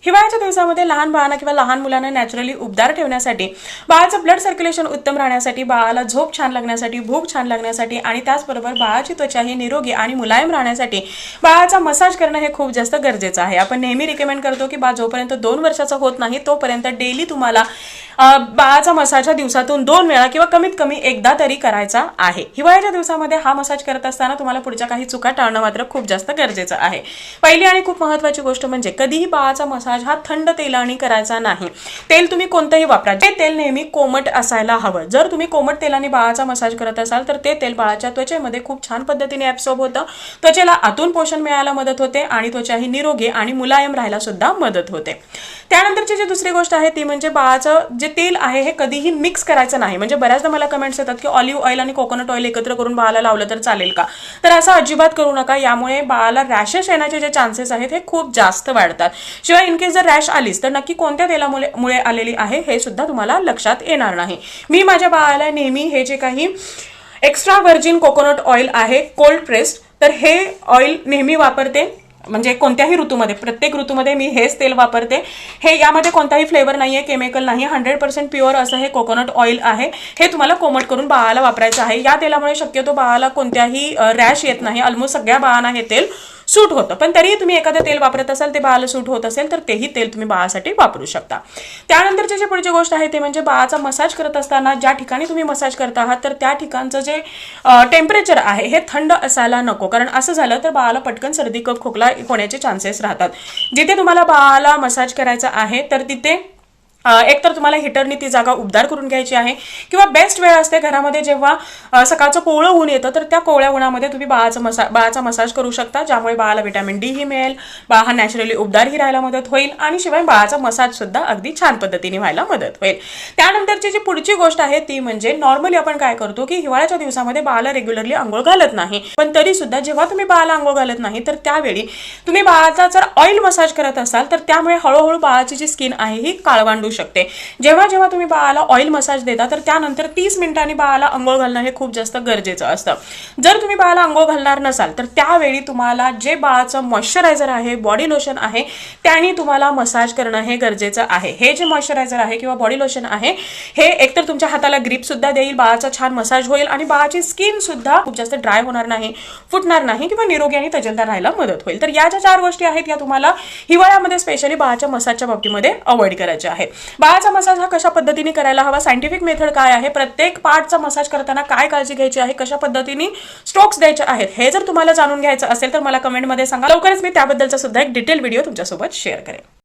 हिवाळ्याच्या दिवसामध्ये लहान बाळांना किंवा लहान मुलांना नॅचरली उबदार ठेवण्यासाठी, बाळाचं ब्लड सर्क्युलेशन उत्तम राहण्यासाठी, बाळाला झोप छान लागण्यासाठी, भूक छान लागण्यासाठी आणि त्याचबरोबर बाळाची त्वचा ही निरोगी आणि मुलायम राहण्यासाठी बाळाचा मसाज करणं हे खूप जास्त गरजेचं आहे. आपण नेहमी रिकमेंड करतो की बाळ जोपर्यंत 2 वर्षाचा होत नाही तोपर्यंत डेली तुम्हाला बाळाचा मसाज दिवसातून 2 वेळा किंवा कमीत कमी एकदा तरी करायचा आहे. हिवाळ्याच्या दिवसामध्ये हा मसाज करत असताना तुम्हाला पुढच्या काही चुका टाळणं मात्र खूप जास्त गरजेचं आहे. पहिली आणि खूप महत्त्वाची गोष्ट म्हणजे कधीही बाळाचा मसाज हा थंड तेलाने करायचा नाही. तेल तुम्ही कोणतंही वापरा, जे तेल नेहमी कोमट असायला हवं. जर तुम्ही कोमट तेलाने बाळाचा मसाज करत असाल तर ते तेल बाळाच्या त्वचेमध्ये खूप छान पद्धतीने ॲब्सॉर्ब होतं, त्वचेला आतून पोषण मिळायला मदत होते आणि त्वचा ही निरोगी आणि मुलायम राहायला सुद्धा मदत होते. त्यानंतरची जी दुसरी गोष्ट आहे ती म्हणजे बाळाचं जे तेल आहे हे कधीही मिक्स करायचं नाही. म्हणजे बऱ्याचदा मला कमेंट्स येतात की ऑलिव्ह ऑइल आणि कोकोनट ऑइल एकत्र करून बाळाला लावलं तर चालेल का? तर असं अजिबात करू नका. यामुळे बाळाला रॅशेस येण्याचे जे चान्सेस आहेत हे खूप जास्त वाढतात. शिवाय इनकेस जर रॅश आलीच तर नक्की कोणत्या तेलामुळे आलेली आहे हे सुद्धा तुम्हाला लक्षात येणार नाही. मी माझ्या बाळाला नेहमी हे जे काही एक्स्ट्रा व्हर्जिन कोकोनट ऑइल आहे कोल्ड प्रेस्ड, तर हे ऑइल नेहमी वापरते. म्हणजे कोणत्याही ऋतूमध्ये, प्रत्येक ऋतूमध्ये मी हेच तेल वापरते. हे यामध्ये कोणताही फ्लेवर नाहीये, केमिकल नाही, 100% प्युअर असं हे कोकोनट ऑइल आहे. हे तुम्हाला कोमट करून बाळाला वापरायचं आहे. या तेलामुळे शक्यतो बाळाला कोणत्याही रॅश येत नाही. ऑलमोस्ट सगळ्या बाळांना हे तेल सूट होतं. पण तरीही तुम्ही एखादं तेल वापरत असाल ते बाळाला सूट होत असेल तर तेही तेल तुम्ही बाळासाठी वापरू शकता. त्यानंतरची जी पुढची गोष्ट आहे ते म्हणजे बाळाचा मसाज करत असताना ज्या ठिकाणी तुम्ही मसाज करत आहात तर त्या ठिकाणचं जे टेम्परेचर आहे हे थंड असायला नको. कारण असं झालं तर बाळाला पटकन सर्दी कफ खोकला होण्याचे चान्सेस राहतात. जिथे तुम्हाला बाळाला मसाज करायचा आहे तर तिथे एकतर तुम्हाला हिटरनी ती जागा उबदार करून घ्यायची आहे किंवा बेस्ट वेळ असते घरामध्ये जेव्हा सकाळचं कोवळं ऊन येतं तर त्या कोवळ्या उन्हामध्ये तुम्ही बाळाचा मसाज करू शकता, ज्यामुळे बाळाला व्हिटॅमिन डी ही मिळेल, बाळ हा नॅचरली उबदारही राहायला मदत होईल आणि शिवाय बाळाचा मसाज सुद्धा अगदी छान पद्धतीने व्हायला मदत होईल. त्यानंतरची जी पुढची गोष्ट आहे ती म्हणजे नॉर्मली आपण काय करतो की हिवाळ्याच्या दिवसामध्ये बाळाला रेग्युलरली आंघोळ घालत नाही. पण तरी सुद्धा जेव्हा तुम्ही बाळाला आंघोळ घालत नाही तर त्यावेळी तुम्ही बाळाचा जर ऑइल मसाज करत असाल तर त्यामुळे हळूहळू बाळाची जी स्किन आहे ही काळवांडू शकते. जेव्हा जेव्हा तुम्ही बाळाला ऑइल मसाज देता तर त्यानंतर 30 मिनिटांनी बाळाला अंघोळ घालणं हे खूप जास्त गरजेचं असतं. जर तुम्ही बाळाला अंघोळ घालणार नसाल तर त्यावेळी तुम्हाला जे बाळाचं मॉइश्चरायझर आहे, बॉडी लोशन आहे, त्याने तुम्हाला मसाज करणं हे गरजेचं आहे. हे जे मॉइश्चरायझर आहे किंवा बॉडी लोशन आहे हे एकतर तुमच्या हाताला ग्रिप सुद्धा देईल, बाळाचा छान मसाज होईल आणि बाळाची स्किन सुद्धा खूप जास्त ड्राय होणार नाही, फुटणार नाही किंवा निरोगी आणि तजेलदार राहायला मदत होईल. तर या ज्या 4 गोष्टी आहेत या तुम्हाला हिवाळ्यामध्ये स्पेशली बाळाच्या मसाजच्या बाबतीमध्ये अवॉइड करायच्या आहेत. बाळाचा मसाज हा कशा पद्धतीने करायला हवा, सायंटिफिक मेथड काय आहे, प्रत्येक पार्टचा मसाज करताना काय काळजी घ्यायची आहे, कशा पद्धतीने स्ट्रोक्स द्यायचे आहेत, हे जर तुम्हाला जाणून घ्यायचं असेल तर मला कमेंटमध्ये सांगा. लवकरच मी त्याबद्दलचा सुद्धा एक डिटेल व्हिडिओ तुमच्यासोबत शेअर करेन.